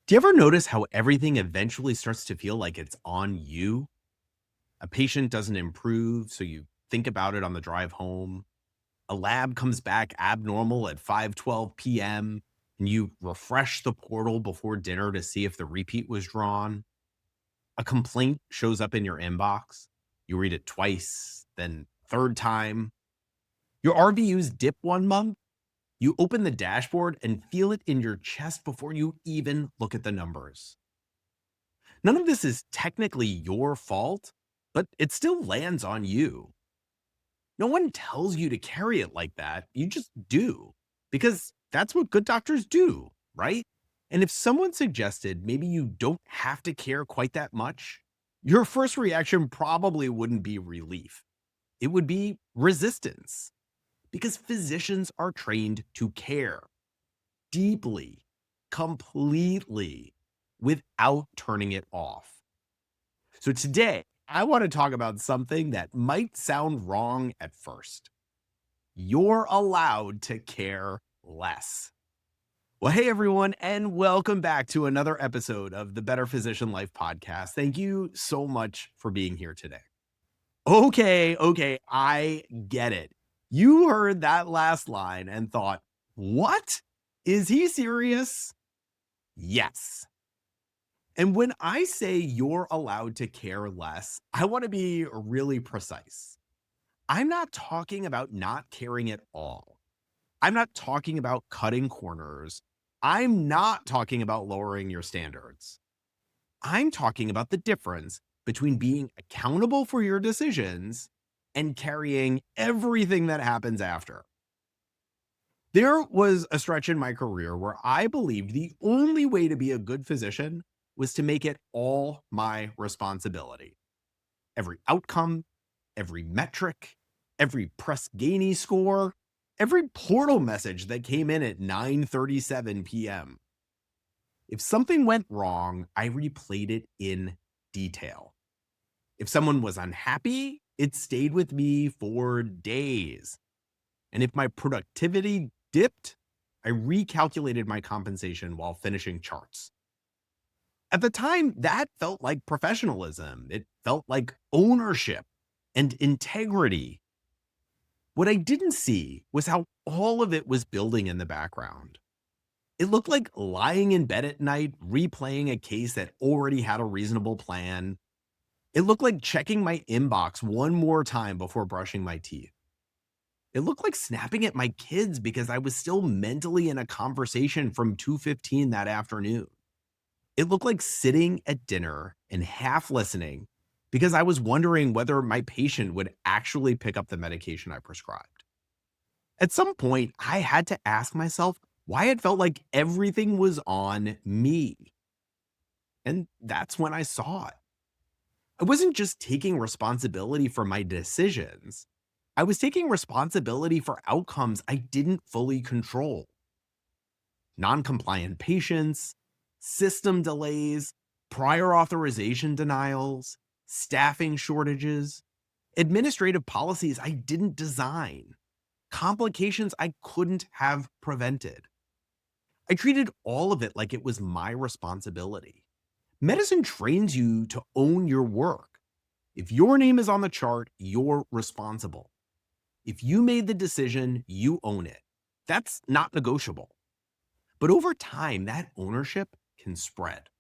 Do you ever notice how everything eventually starts to feel like it's on you? A patient doesn't improve, so you think about it on the drive home. A lab comes back abnormal at 5:12 p.m. and you refresh the portal before dinner to see if the repeat was drawn. A complaint shows up in your inbox. You read it twice, then third time. Your RVUs dip one month. You open the dashboard and feel it in your chest before you even look at the numbers. None of this is technically your fault, but it still lands on you. No one tells you to carry it like that. You just do because that's what good doctors do, right? And if someone suggested maybe you don't have to care quite that much, your first reaction probably wouldn't be relief. It would be resistance because physicians are trained to care deeply, completely, without turning it off. So today, I want to talk about something that might sound wrong at first. You're allowed to care less. Well, hey everyone, and welcome back to another episode of the Better Physician Life podcast. Thank you so much for being here today. Okay, I get it. You heard that last line and thought, what? Is he serious? Yes. And when I say you're allowed to care less, I want to be really precise. I'm not talking about not caring at all. I'm not talking about cutting corners. I'm not talking about lowering your standards. I'm talking about the difference between being accountable for your decisions and carrying everything that happens after. There was a stretch in my career where I believed the only way to be a good physician was to make it all my responsibility. Every outcome, every metric, every Press Ganey score, every portal message that came in at 9:37 p.m. If something went wrong, I replayed it in detail. If someone was unhappy, it stayed with me for days. And if my productivity dipped, I recalculated my compensation while finishing charts. At the time, that felt like professionalism. It felt like ownership and integrity. What I didn't see was how all of it was building in the background. It looked like lying in bed at night, replaying a case that already had a reasonable plan. It looked like checking my inbox one more time before brushing my teeth. It looked like snapping at my kids because I was still mentally in a conversation from 2:15 that afternoon. It looked like sitting at dinner and half listening because I was wondering whether my patient would actually pick up the medication I prescribed. At some point, I had to ask myself why it felt like everything was on me. And that's when I saw it. I wasn't just taking responsibility for my decisions, I was taking responsibility for outcomes I didn't fully control. Non-compliant patients, system delays, prior authorization denials, staffing shortages, administrative policies I didn't design, complications I couldn't have prevented. I treated all of it like it was my responsibility. Medicine trains you to own your work. If your name is on the chart, you're responsible. If you made the decision, you own it. That's not negotiable. But over time, that ownership can spread.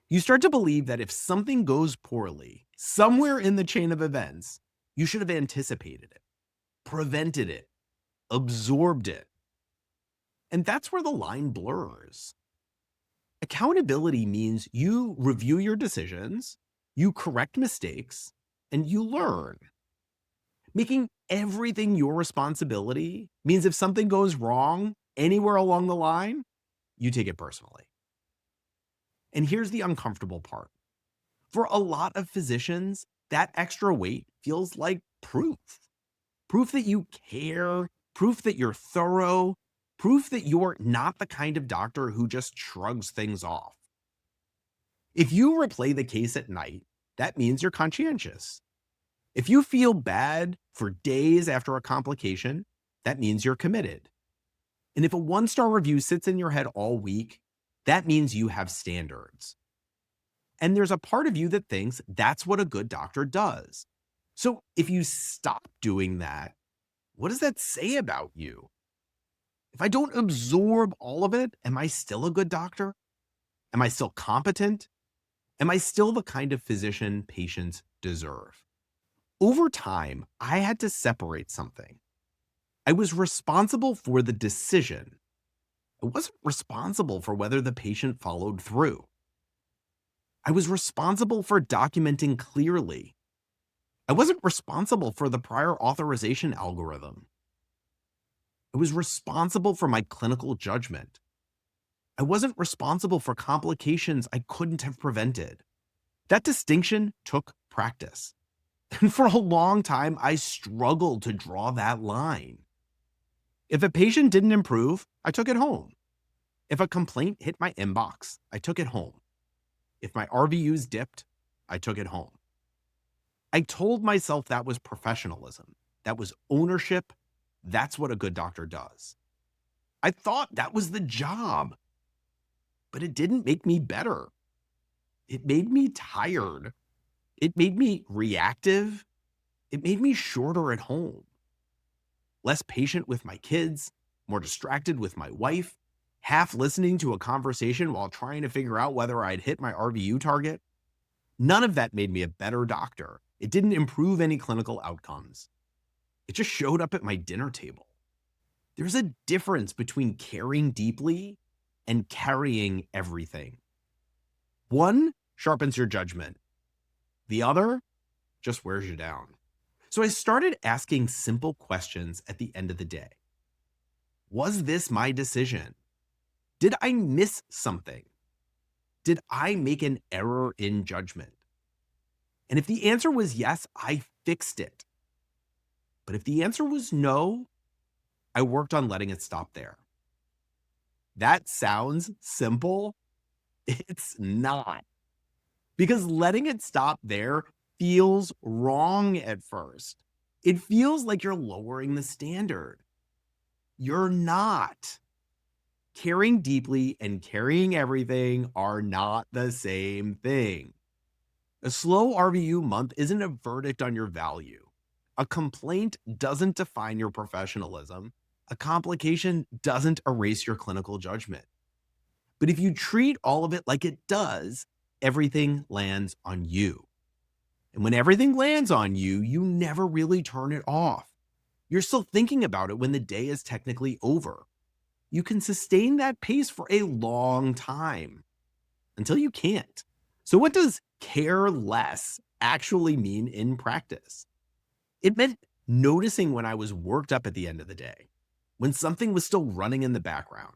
You start to believe that if something goes poorly, somewhere in the chain of events, you should have anticipated it, prevented it, absorbed it. And that's where the line blurs. Accountability means you review your decisions, you correct mistakes, and you learn. Making everything your responsibility means if something goes wrong anywhere along the line, you take it personally. And here's the uncomfortable part. For a lot of physicians, that extra weight feels like proof. Proof that you care, proof that you're thorough, proof that you're not the kind of doctor who just shrugs things off. If you replay the case at night, that means you're conscientious. If you feel bad for days after a complication, that means you're committed. And if a one-star review sits in your head all week, That means you have standards. And there's a part of you that thinks that's what a good doctor does. So if you stop doing that, what does that say about you? If I don't absorb all of it, am I still a good doctor? Am I still competent? Am I still the kind of physician patients deserve? Over time, I had to separate something. I was responsible for the decision. I wasn't responsible for whether the patient followed through. I was responsible for documenting clearly. I wasn't responsible for the prior authorization algorithm. I was responsible for my clinical judgment. I wasn't responsible for complications I couldn't have prevented. That distinction took practice. And for a long time, I struggled to draw that line. If a patient didn't improve, I took it home. If a complaint hit my inbox, I took it home. If my RVUs dipped, I took it home. I told myself that was professionalism. That was ownership. That's what a good doctor does. I thought that was the job, but it didn't make me better. It made me tired. It made me reactive. It made me shorter at home, less patient with my kids, more distracted with my wife, half listening to a conversation while trying to figure out whether I'd hit my RVU target. None of that made me a better doctor. It didn't improve any clinical outcomes. It just showed up at my dinner table. There's a difference between caring deeply and carrying everything. One sharpens your judgment. The other just wears you down. So I started asking simple questions at the end of the day. Was this my decision? Did I miss something? Did I make an error in judgment? And if the answer was yes, I fixed it. But if the answer was no, I worked on letting it stop there. That sounds simple. It's not. Because letting it stop there feels wrong at first. It feels like you're lowering the standard. You're not. Caring deeply and carrying everything are not the same thing. A slow RVU month isn't a verdict on your value. A complaint doesn't define your professionalism. A complication doesn't erase your clinical judgment. But if you treat all of it like it does, everything lands on you. And when everything lands on you, you never really turn it off. You're still thinking about it when the day is technically over. You can sustain that pace for a long time until you can't. So what does care less actually mean in practice? It meant noticing when I was worked up at the end of the day, when something was still running in the background.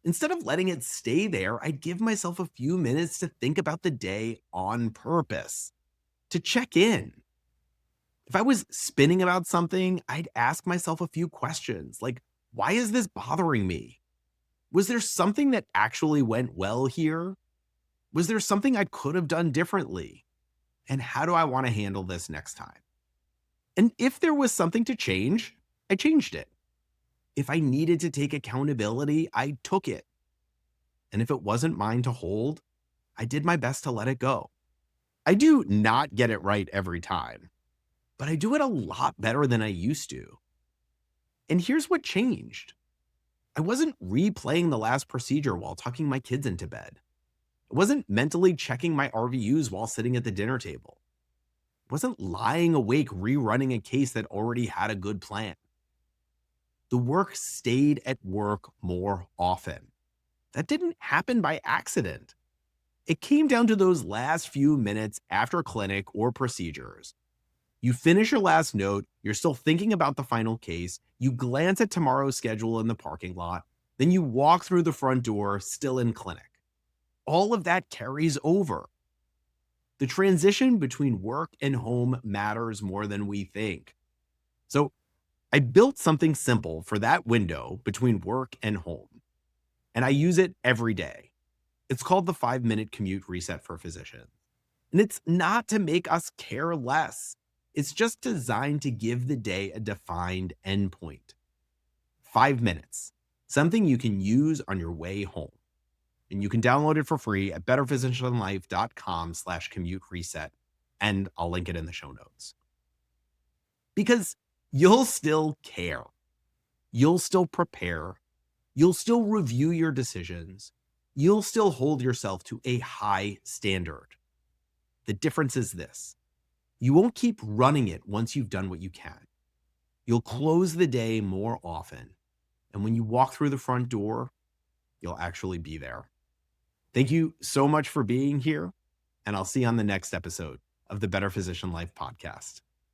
Instead of letting it stay there, I'd give myself a few minutes to think about the day on purpose, to check in. If I was spinning about something, I'd ask myself a few questions like, why is this bothering me? Was there something that actually went well here? Was there something I could have done differently? And how do I want to handle this next time? And if there was something to change, I changed it. If I needed to take accountability, I took it. And if it wasn't mine to hold, I did my best to let it go. I do not get it right every time, but I do it a lot better than I used to. And here's what changed. I wasn't replaying the last procedure while tucking my kids into bed. I wasn't mentally checking my RVUs while sitting at the dinner table. I wasn't lying awake rerunning a case that already had a good plan. The work stayed at work more often. That didn't happen by accident. It came down to those last few minutes after clinic or procedures. You finish your last note, you're still thinking about the final case, you glance at tomorrow's schedule in the parking lot, then you walk through the front door, still in clinic. All of that carries over. The transition between work and home matters more than we think. So I built something simple for that window between work and home, and I use it every day. It's called the 5-minute commute reset for physicians. And it's not to make us care less. It's just designed to give the day a defined endpoint. 5 minutes, something you can use on your way home. And you can download it for free at betterphysicianlife.com/commute reset. And I'll link it in the show notes. Because you'll still care. You'll still prepare. You'll still review your decisions. You'll still hold yourself to a high standard. The difference is this: you won't keep running it once you've done what you can. You'll close the day more often. And when you walk through the front door, you'll actually be there. Thank you so much for being here. And I'll see you on the next episode of the Better Physician Life podcast.